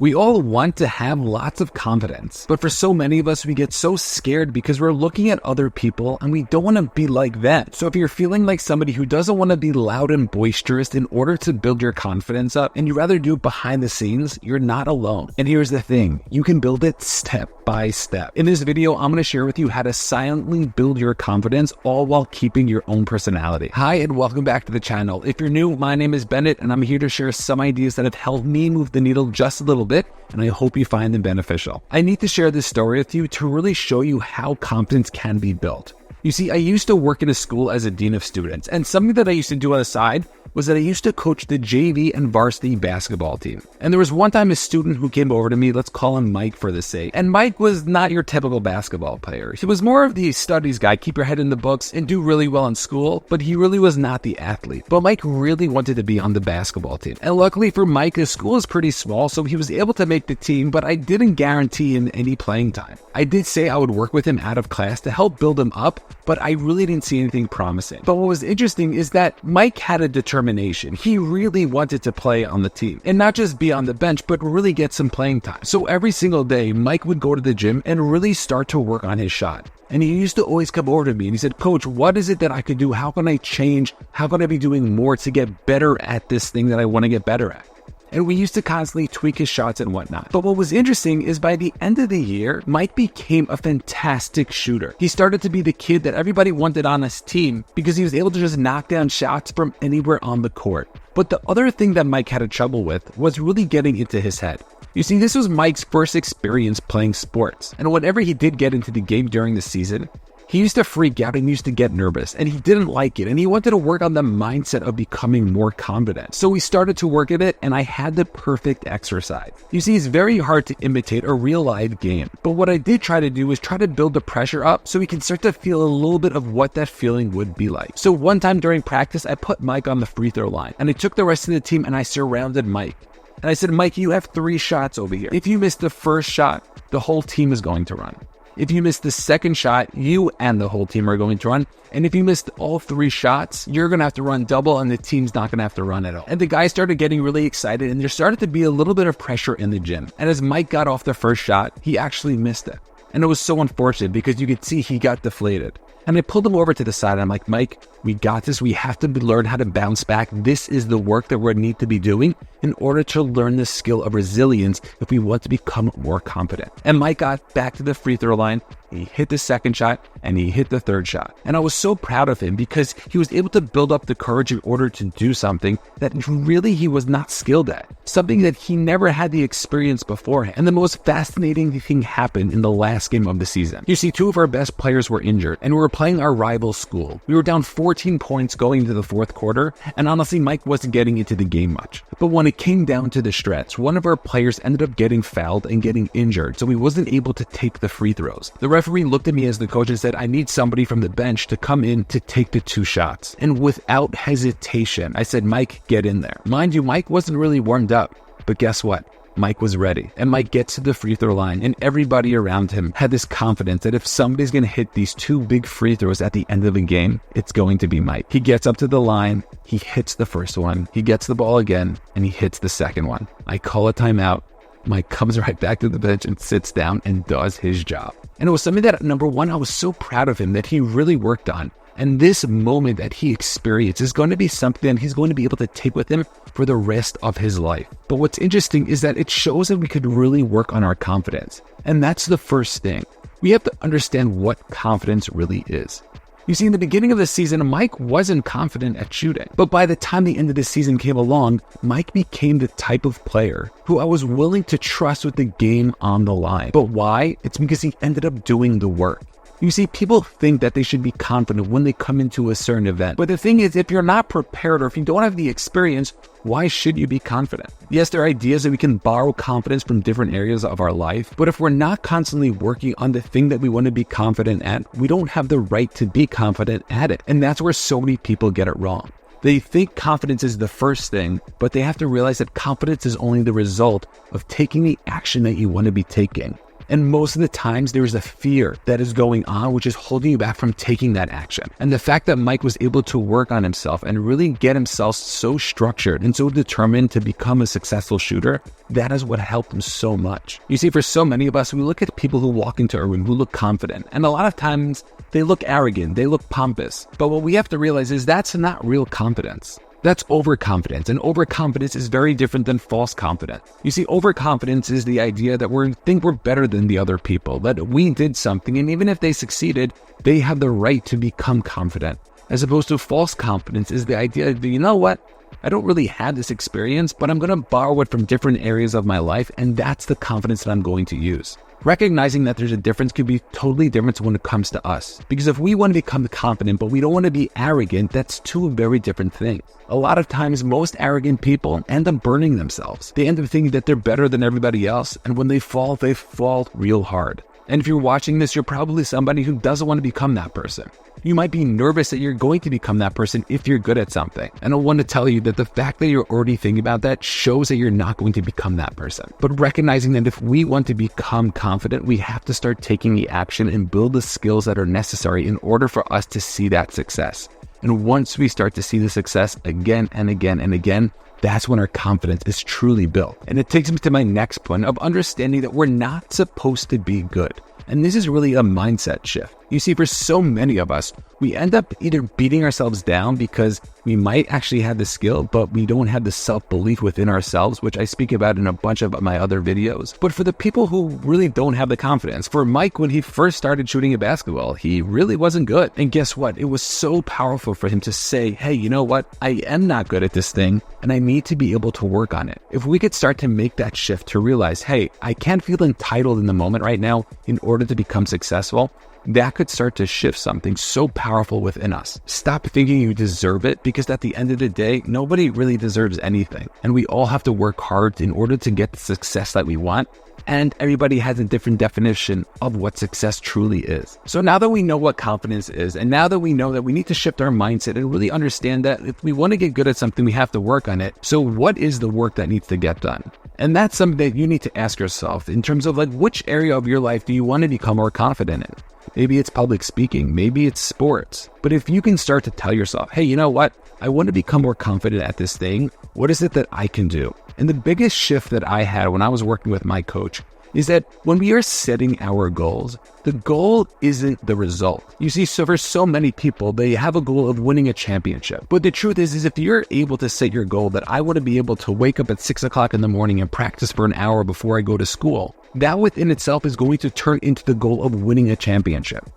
We all want to have lots of confidence, but for so many of us, we get so scared because we're looking at other people and we don't want to be like them. So if you're feeling like somebody who doesn't want to be loud and boisterous in order to build your confidence up, and you rather do it behind the scenes, you're not alone. And here's the thing, you can build it step by step. In this video, I'm going to share with you how to silently build your confidence, all while keeping your own personality. Hi, and welcome back to the channel. If you're new, my name is Bennett, and I'm here to share some ideas that have helped me move the needle just a little bit, and I hope you find them beneficial. I need to share this story with you to really show you how confidence can be built. You see, I used to work in a school as a dean of students, and something that I used to do on the side was that I used to coach the JV and varsity basketball team. And there was one time a student who came over to me, let's call him Mike for the sake. And Mike was not your typical basketball player. He was more of the studies guy, keep your head in the books and do really well in school, but he really was not the athlete. But Mike really wanted to be on the basketball team. And luckily for Mike, the school is pretty small, so he was able to make the team, but I didn't guarantee him any playing time. I did say I would work with him out of class to help build him up, but I really didn't see anything promising. But what was interesting is that Mike had a determination. He really wanted to play on the team and not just be on the bench, but really get some playing time. So every single day, Mike would go to the gym and really start to work on his shot. And he used to always come over to me and he said, "Coach, what is it that I could do? How can I change? How can I be doing more to get better at this thing that I want to get better at?" And we used to constantly tweak his shots and whatnot. But what was interesting is by the end of the year, Mike became a fantastic shooter. He started to be the kid that everybody wanted on his team because he was able to just knock down shots from anywhere on the court. But the other thing that Mike had trouble with was really getting into his head. You see, this was Mike's first experience playing sports. And whenever he did get into the game during the season, he used to freak out and used to get nervous and he didn't like it and he wanted to work on the mindset of becoming more confident. So we started to work at it and I had the perfect exercise. You see, it's very hard to imitate a real live game, but what I did try to do was try to build the pressure up so we can start to feel a little bit of what that feeling would be like. So one time during practice, I put Mike on the free throw line and I took the rest of the team and I surrounded Mike. And I said, "Mike, you have 3 shots over here. If you miss the first shot, the whole team is going to run. If you miss the second shot, you and the whole team are going to run. And if you missed all 3 shots, you're going to have to run double and the team's not going to have to run at all." And the guys started getting really excited and there started to be a little bit of pressure in the gym. And as Mike got off the first shot, he actually missed it. And it was so unfortunate because you could see he got deflated. And I pulled him over to the side. I'm like, "Mike, we got this. We have to learn how to bounce back. This is the work that we need to be doing in order to learn the skill of resilience if we want to become more confident." And Mike got back to the free throw line. He hit the second shot and he hit the third shot. And I was so proud of him because he was able to build up the courage in order to do something that really he was not skilled at, something that he never had the experience beforehand. And the most fascinating thing happened in the last game of the season. You see, 2 of our best players were injured and we were playing our rival school. We were down 14 points going into the fourth quarter, and honestly, Mike wasn't getting into the game much. But when it came down to the stretch, one of our players ended up getting fouled and getting injured, so he wasn't able to take the free throws. The referee looked at me as the coach and said, "I need somebody from the bench to come in to take the 2 shots. And without hesitation, I said, "Mike, get in there." Mind you, Mike wasn't really warmed up, but guess what? Mike was ready. And Mike gets to the free throw line and everybody around him had this confidence that if somebody's going to hit these 2 big free throws at the end of the game, it's going to be Mike. He gets up to the line, he hits the first one, he gets the ball again, and he hits the second one. I call a timeout. Mike comes right back to the bench and sits down and does his job. And it was something that, number one, I was so proud of him that he really worked on. And this moment that he experienced is going to be something that he's going to be able to take with him for the rest of his life. But what's interesting is that it shows that we could really work on our confidence. And that's the first thing. We have to understand what confidence really is. You see, in the beginning of the season, Mike wasn't confident at shooting. But by the time the end of the season came along, Mike became the type of player who I was willing to trust with the game on the line. But why? It's because he ended up doing the work. You see, people think that they should be confident when they come into a certain event. But the thing is, if you're not prepared or if you don't have the experience, why should you be confident? Yes, there are ideas that we can borrow confidence from different areas of our life. But if we're not constantly working on the thing that we want to be confident at, we don't have the right to be confident at it. And that's where so many people get it wrong. They think confidence is the first thing, but they have to realize that confidence is only the result of taking the action that you want to be taking. And most of the times there is a fear that is going on, which is holding you back from taking that action. And the fact that Mike was able to work on himself and really get himself so structured and so determined to become a successful shooter, that is what helped him so much. You see, for so many of us, we look at people who walk into a room who look confident, and a lot of times they look arrogant, they look pompous. But what we have to realize is that's not real confidence. That's overconfidence, and overconfidence is very different than false confidence. You see, overconfidence is the idea that we think we're better than the other people, that we did something, and even if they succeeded, they have the right to become confident. As opposed to false confidence is the idea that, you know what? I don't really have this experience, but I'm going to borrow it from different areas of my life, and that's the confidence that I'm going to use. Recognizing that there's a difference could be totally different when it comes to us. Because if we want to become confident, but we don't want to be arrogant, that's two very different things. A lot of times, most arrogant people end up burning themselves. They end up thinking that they're better than everybody else, and when they fall real hard. And if you're watching this, you're probably somebody who doesn't want to become that person. You might be nervous that you're going to become that person if you're good at something. And I want to tell you that the fact that you're already thinking about that shows that you're not going to become that person. But recognizing that if we want to become confident, we have to start taking the action and build the skills that are necessary in order for us to see that success. And once we start to see the success again and again and again, that's when our confidence is truly built. And it takes me to my next point of understanding that we're not supposed to be good. And this is really a mindset shift. You see, for so many of us, we end up either beating ourselves down because we might actually have the skill, but we don't have the self-belief within ourselves, which I speak about in a bunch of my other videos. But for the people who really don't have the confidence, for Mike, when he first started shooting at basketball, he really wasn't good. And guess what? It was so powerful for him to say, hey, you know what? I am not good at this thing, and I need to be able to work on it. If we could start to make that shift to realize, hey, I can't feel entitled in the moment right now in order to become successful, that could start to shift something so powerful within us. Stop thinking you deserve it, because at the end of the day, nobody really deserves anything. And we all have to work hard in order to get the success that we want. And everybody has a different definition of what success truly is. So now that we know what confidence is, and now that we know that we need to shift our mindset and really understand that if we want to get good at something, we have to work on it. So what is the work that needs to get done? And that's something that you need to ask yourself in terms of like, which area of your life do you want to become more confident in? Maybe it's public speaking, maybe it's sports. But if you can start to tell yourself, hey, you know what? I want to become more confident at this thing. What is it that I can do? And the biggest shift that I had when I was working with my coach is that when we are setting our goals, the goal isn't the result. You see, so for so many people, they have a goal of winning a championship. But the truth is if you're able to set your goal that I want to be able to wake up at 6 o'clock in the morning and practice for an hour before I go to school, that within itself is going to turn into the goal of winning a championship.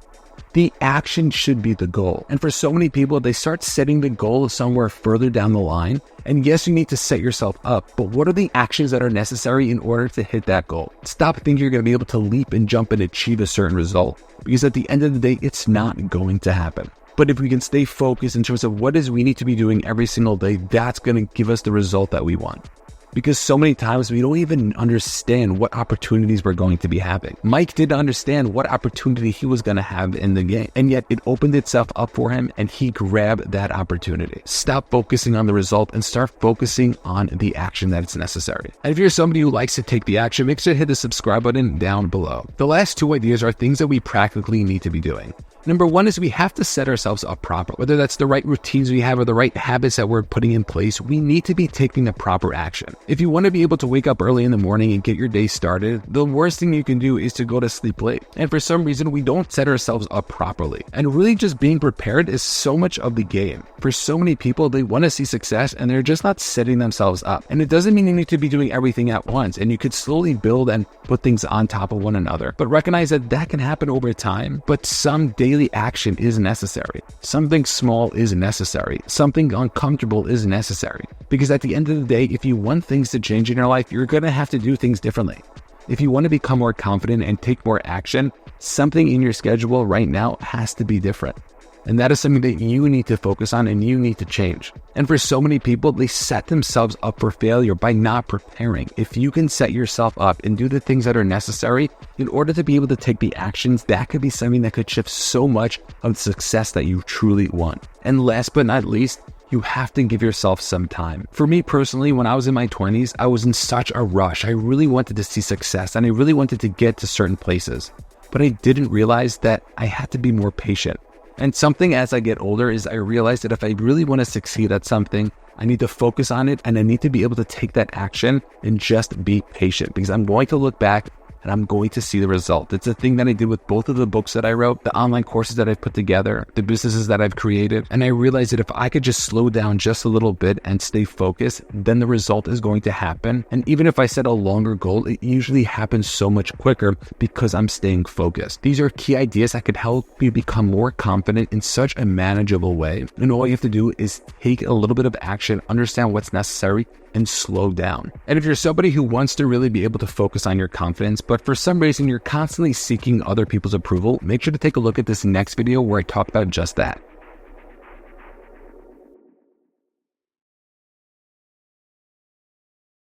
The action should be the goal. And for so many people, they start setting the goal somewhere further down the line. And yes, you need to set yourself up, but what are the actions that are necessary in order to hit that goal? Stop thinking you're going to be able to leap and jump and achieve a certain result, because at the end of the day, it's not going to happen. But if we can stay focused in terms of what is we need to be doing every single day, that's going to give us the result that we want. Because so many times we don't even understand what opportunities we're going to be having. Mike didn't understand what opportunity he was going to have in the game, and yet it opened itself up for him and he grabbed that opportunity. Stop focusing on the result and start focusing on the action that is necessary. And if you're somebody who likes to take the action, make sure to hit the subscribe button down below. The last two ideas are things that we practically need to be doing. Number one is we have to set ourselves up proper. Whether that's the right routines we have or the right habits that we're putting in place, we need to be taking the proper action. If you want to be able to wake up early in the morning and get your day started, the worst thing you can do is to go to sleep late. And for some reason, we don't set ourselves up properly. And really just being prepared is so much of the game. For so many people, they want to see success and they're just not setting themselves up. And it doesn't mean you need to be doing everything at once, and you could slowly build and put things on top of one another. But recognize that that can happen over time, but some daily action is necessary. Something small is necessary. Something uncomfortable is necessary. Because at the end of the day, if you want things to change in your life, you're going to have to do things differently. If you want to become more confident and take more action, something in your schedule right now has to be different. And that is something that you need to focus on and you need to change. And for so many people, they set themselves up for failure by not preparing. If you can set yourself up and do the things that are necessary in order to be able to take the actions, that could be something that could shift so much of the success that you truly want. And last but not least, you have to give yourself some time. For me personally, when I was in my 20s, I was in such a rush. I really wanted to see success and I really wanted to get to certain places. But I didn't realize that I had to be more patient. And something as I get older is I realized that if I really want to succeed at something, I need to focus on it and I need to be able to take that action and just be patient, because I'm going to look back and I'm going to see the result. It's a thing that I did with both of the books that I wrote, the online courses that I've put together, the businesses that I've created. And I realized that if I could just slow down just a little bit and stay focused, then the result is going to happen. And even if I set a longer goal, it usually happens so much quicker because I'm staying focused. These are key ideas that could help you become more confident in such a manageable way. And all you have to do is take a little bit of action, understand what's necessary, and slow down. And if you're somebody who wants to really be able to focus on your confidence, but for some reason you're constantly seeking other people's approval, make sure to take a look at this next video where I talk about just that.